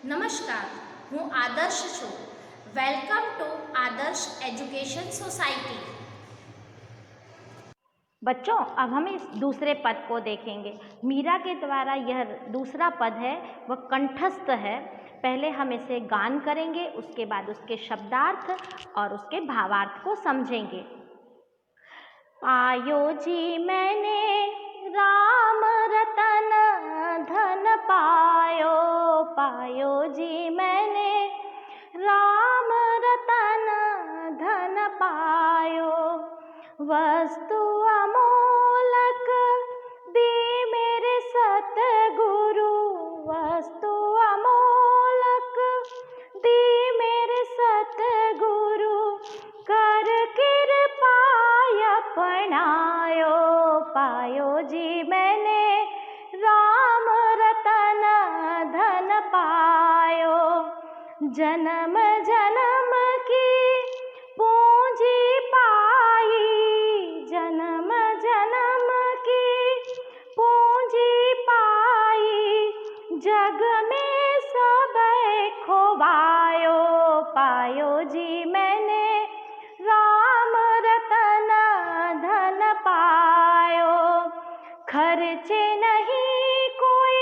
નમસ્કાર, હું આદર્શ છું. Welcome to Adarsh education society. बच्चों, अब हम इस दूसरे पद को देखेंगे. मीरा के द्वारा यह दूसरा पद है वह कंठस्थ है. पहले हम इसे गान करेंगे, उसके बाद उसके शब्दार्थ और उसके भावार्थ को समझेंगे. पायो जी मैंने राम रतन धन पायो, पायो जी मैंने राम रतन धन पायो, वस्तु अमोलक दी मेरे सतगुरु, वस्तु अमोलक दी मेरे सतगुरु, कर कृपा अपनायो, पायो जी मैंने राम रतन धन पायो, जन्म जन्म की पूंजी पाई, जन्म जन्म की पूंजी पाई, जग में सब खोवायो, पायो जी मैंने राम रतन धन पायो, खर्चे नहीं कोई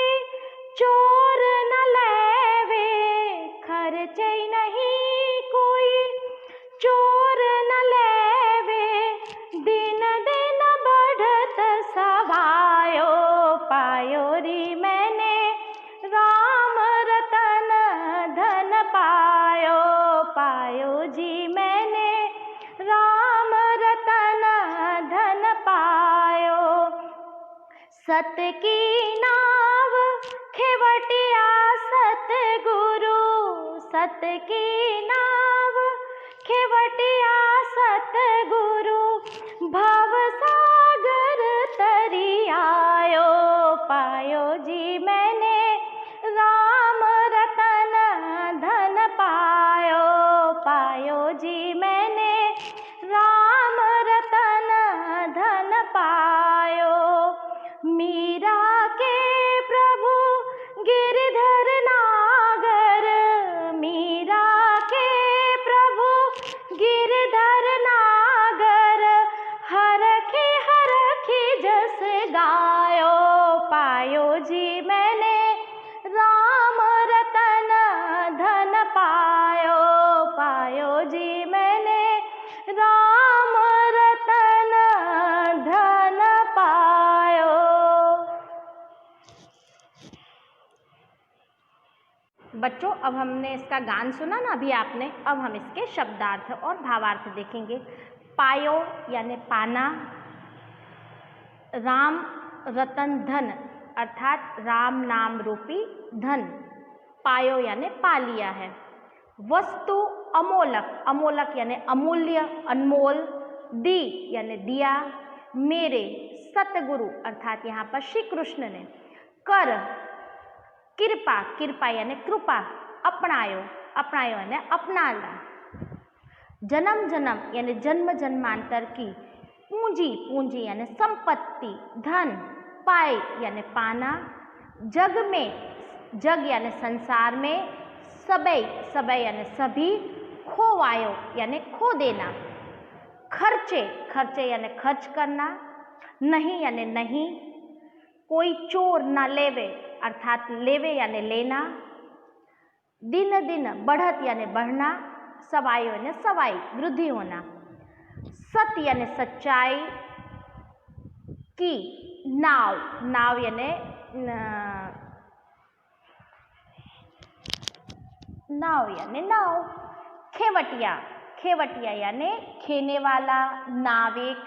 चोर न लेवे, खर्चे नहीं कोई चोर न लेवे, दिन दिन बढ़त सवायो, पायो री मैंने राम रतन धन पायो, पायो जी मैंने राम रतन धन पायो, सत की नाव खेवटिया सतगुरु, सत की नाव खेवटिया सतगुरु, भव सागर तरी आयो, पायो जी मैंने राम रतन धन पायो, पायो जी मैंने राम रतन धन पायो, मीरा के प्रभु गिरधर नागर, मीरा के प्रभु गिरधर नागर, हरखी जस गायो, पायो जी मैंने राम रतन धन पायो, पायो जी मैंने राम रतन धन पायो. बच्चों, अब हमने इसका गान सुना ना अभी आपने, अब हम इसके शब्दार्थ और भावार्थ देखेंगे. पायो यानी पाना, राम रतन धन अर्थात राम नाम रूपी धन, पायो यानी पा लिया है. वस्तु अमोलक, अमोलक यानी अमूल्य अनमोल, दी यानी दिया मेरे सतगुरु अर्थात यहाँ पर श्री कृष्ण ने, कर कृपा, कृपा यानी कृपा, अपनायो, अपनायो यानी अपना ला, जन्म जन्म यानी जन्म जन्मांतर की, पूंजी, पूंजी यानी संपत्ति, धन, पाए यानी पाना, जग में, जग यानी संसार में, सबई, सबई यानी सभी, खोवायो यानी खो देना, खर्चे, खर्चे यानी खर्च करना, नहीं यानी नहीं, कोई चोर ना लेवे अर्थात लेवे यानी लेना, दिन दिन बढ़त यानी बढ़ना, सवाई यानी सवाई वृद्धि होना, सत्य यानी सच्चाई की, नाव, नाव यानी नाव यानी नाव, खेवटिया, खेवटिया यानी खेने वाला, नाविक,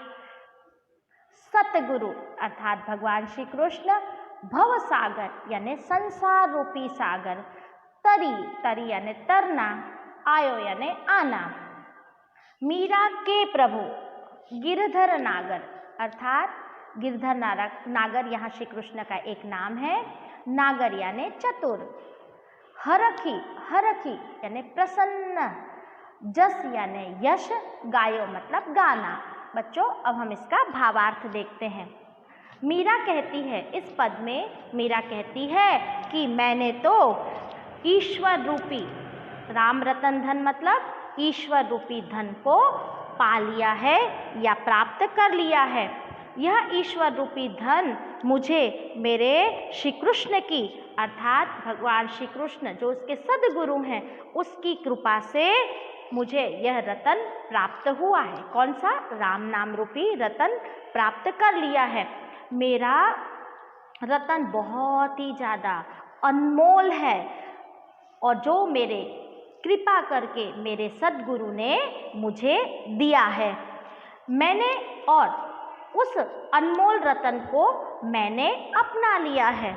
सतगुरु अर्थात भगवान श्री कृष्ण, भव सागर यानी संसार रूपी सागर, तरी, तरी यानी तरना, आयो यानी आना, मीरा के प्रभु गिरधर नागर अर्थात गिरधर नागर यहाँ श्री कृष्ण का एक नाम है, नागर यानी चतुर, हरखी, हरखी यानी प्रसन्न, जस यानी यश, गायो मतलब गाना. बच्चों, अब हम इसका भावार्थ देखते हैं. मीरा कहती है, इस पद में मीरा कहती है कि मैंने तो ईश्वर रूपी, राम रतन धन मतलब ईश्वर रूपी धन को पा लिया है या प्राप्त कर लिया है। यह ईश्वर रूपी धन मुझे मेरे श्री कृष्ण की अर्थात भगवान श्री कृष्ण जो उसके सद्गुरु हैं उसकी कृपा से मुझे यह रतन प्राप्त हुआ है। कौन सा? राम नाम रूपी रतन प्राप्त कर लिया है। मेरा रतन बहुत ही ज़्यादा अनमोल है और जो मेरे कृपा करके मेरे सद्गुरु ने मुझे दिया है। मैंने और उस अनमोल रतन को मैंने अपना लिया है।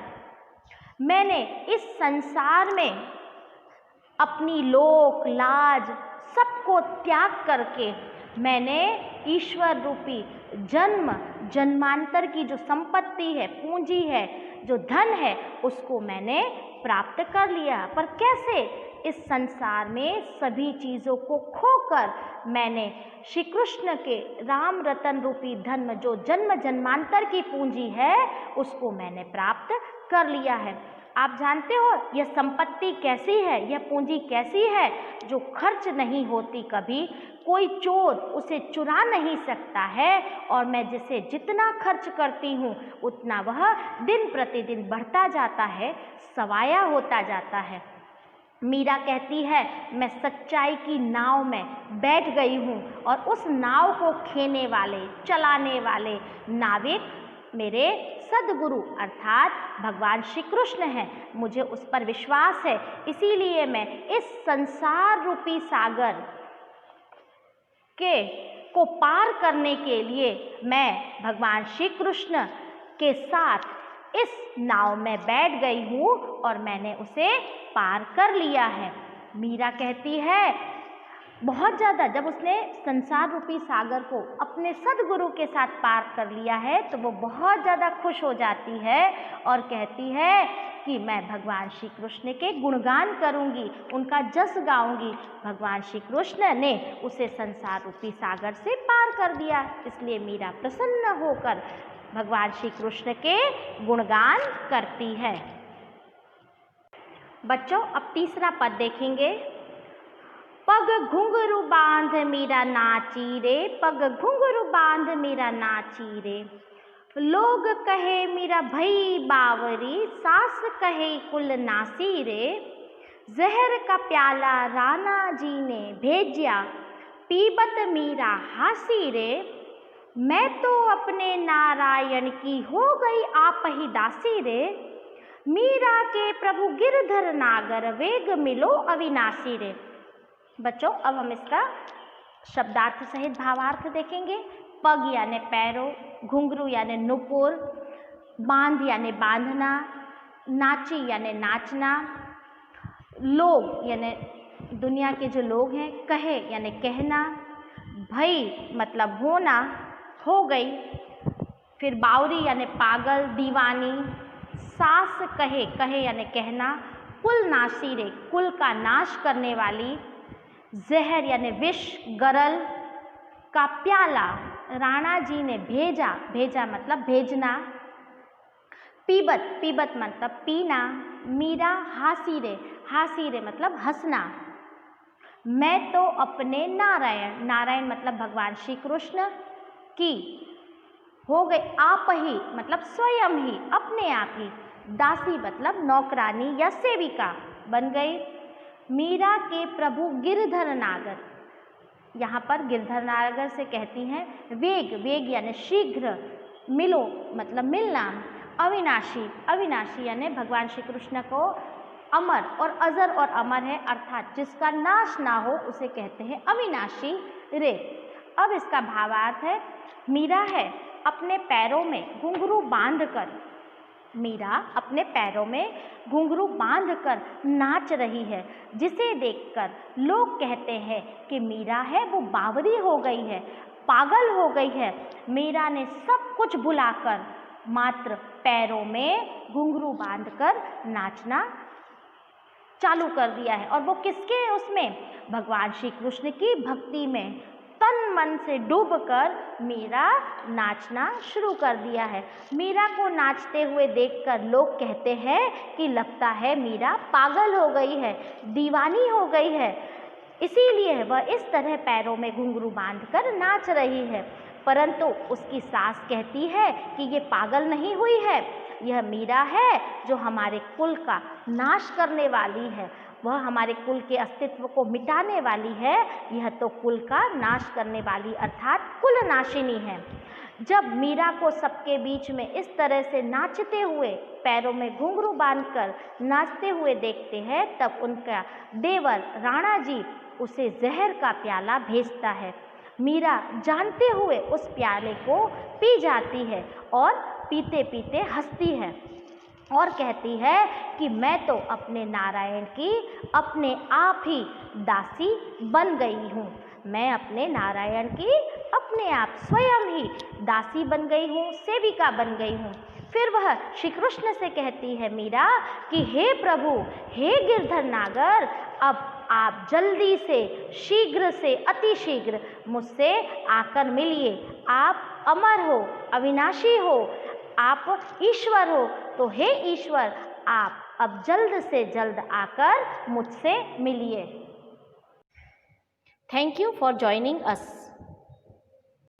मैंने इस संसार में अपनी लोक लाज सबको त्याग करके मैंने ईश्वर रूपी जन्म जन्मांतर की जो संपत्ति है, पूंजी है, जो धन है, उसको मैंने प्राप्त कर लिया। पर कैसे? इस संसार में सभी चीज़ों को खोकर मैंने श्री कृष्ण के राम रतन रूपी धन जो जन्म जन्मांतर की पूंजी है उसको मैंने प्राप्त कर लिया है। आप जानते हो यह संपत्ति कैसी है, यह पूंजी कैसी है जो खर्च नहीं होती कभी, कोई चोर उसे चुरा नहीं सकता है और मैं जिसे जितना खर्च करती हूँ उतना वह दिन प्रतिदिन बढ़ता जाता है, सवाया होता जाता है। मीरा कहती है मैं सच्चाई की नाव में बैठ गई हूँ और उस नाव को खेने वाले चलाने वाले नाविक मेरे सद्गुरु अर्थात भगवान श्री कृष्ण हैं। मुझे उस पर विश्वास है, इसीलिए मैं इस संसार रूपी सागर को पार करने के लिए मैं भगवान श्री कृष्ण के साथ इस नाव में बैठ गई हूँ और मैंने उसे पार कर लिया है। मीरा कहती है बहुत ज़्यादा जब उसने संसार रूपी सागर को अपने सद्गुरु के साथ पार कर लिया है तो वो बहुत ज़्यादा खुश हो जाती है और कहती है कि मैं भगवान श्री कृष्ण के गुणगान करूंगी, उनका जस गाऊंगी। भगवान श्री कृष्ण ने उसे संसार रूपी सागर से पार कर दिया, इसलिए मीरा प्रसन्न होकर भगवान श्री कृष्ण के गुणगान करती है। बच्चों अब तीसरा पद देखेंगे। पग घुंघरू बांध मीरा नाची रे, पग घुंघरू बांध मीरा नाची रे। लोग कहे मीरा भई बावरी, सास कहे कुल नासी रे। जहर का प्याला राणा जी ने भेजा, पीबत मीरा हासी रे। मैं तो अपने नारायण की हो गई आप ही दासी रे। मीरा के प्रभु गिरधर नागर, वेग मिलो अविनाशी रे। बच्चों अब हम इसका शब्दार्थ सहित भावार्थ देखेंगे। पग यानी पैरों, घुंघरू यानी नुपुर, बांध यानी बांधना, नाची यानी नाचना, लोग यानी दुनिया के जो लोग हैं, कहे यानी कहना, भई मतलब होना, हो गई, फिर बावरी यानी पागल दीवानी, सास कहे, कहे यानी कहना, कुल नासी रे कुल का नाश करने वाली, जहर यानी विष गरल का प्याला राणा जी ने भेजा, भेजा मतलब भेजना, पीबत, पीबत मतलब पीना, मीरा हासी रे मतलब हंसना। मैं तो अपने नारायण, नारायण मतलब भगवान श्री कृष्ण की हो गई आप ही मतलब स्वयं ही, अपने आप ही, दासी मतलब नौकरानी या सेविका बन गई। मीरा के प्रभु गिरधर नागर, यहाँ पर गिरधर नागर से कहती हैं वेग, वेग यानी शीघ्र, मिलो मतलब मिलना, अविनाशी, अविनाशी यानी भगवान श्री कृष्ण को अमर और अजर और अमर है अर्थात जिसका नाश ना हो उसे कहते हैं अविनाशी रे। अब इसका भावार्थ है मीरा है अपने पैरों में घुंघरू बांधकर, मीरा अपने पैरों में घुंघरू बांधकर नाच रही है, जिसे देखकर लोग कहते हैं कि मीरा है वो बावरी हो गई है, पागल हो गई है। मीरा ने सब कुछ भुलाकर मात्र पैरों में घुंघरू बांधकर नाचना चालू कर दिया है और वो किसके उसमें, भगवान श्री कृष्ण की भक्ति में तन मन से डूबकर मीरा नाचना शुरू कर दिया है। मीरा को नाचते हुए देखकर लोग कहते हैं कि लगता है मीरा पागल हो गई है, दीवानी हो गई है, इसीलिए वह इस तरह पैरों में घुंघरू बांधकर नाच रही है। परंतु उसकी सास कहती है कि ये पागल नहीं हुई है, यह मीरा है जो हमारे कुल का नाश करने वाली है, वह हमारे कुल के अस्तित्व को मिटाने वाली है, यह तो कुल का नाश करने वाली अर्थात कुल नाशिनी है। जब मीरा को सबके बीच में इस तरह से नाचते हुए, पैरों में घुंघरू बांधकर नाचते हुए देखते हैं, तब उनका देवर राणा जी उसे जहर का प्याला भेजता है। मीरा जानते हुए उस प्याले को पी जाती है और पीते पीते हंसती है और कहती है कि मैं तो अपने नारायण की अपने आप ही दासी बन गई हूँ, मैं अपने नारायण की अपने आप स्वयं ही दासी बन गई हूँ, सेविका बन गई हूँ। फिर वह श्री कृष्ण से कहती है मीरा कि हे प्रभु, हे गिरधर नागर, अब आप जल्दी से, शीघ्र से, अति शीघ्र मुझसे आकर मिलिए। आप अमर हो, अविनाशी हो, आप ईश्वर हो, तो हे ईश्वर, आप अब जल्द से जल्द आकर मुझसे मिलिए। Thank you for joining us.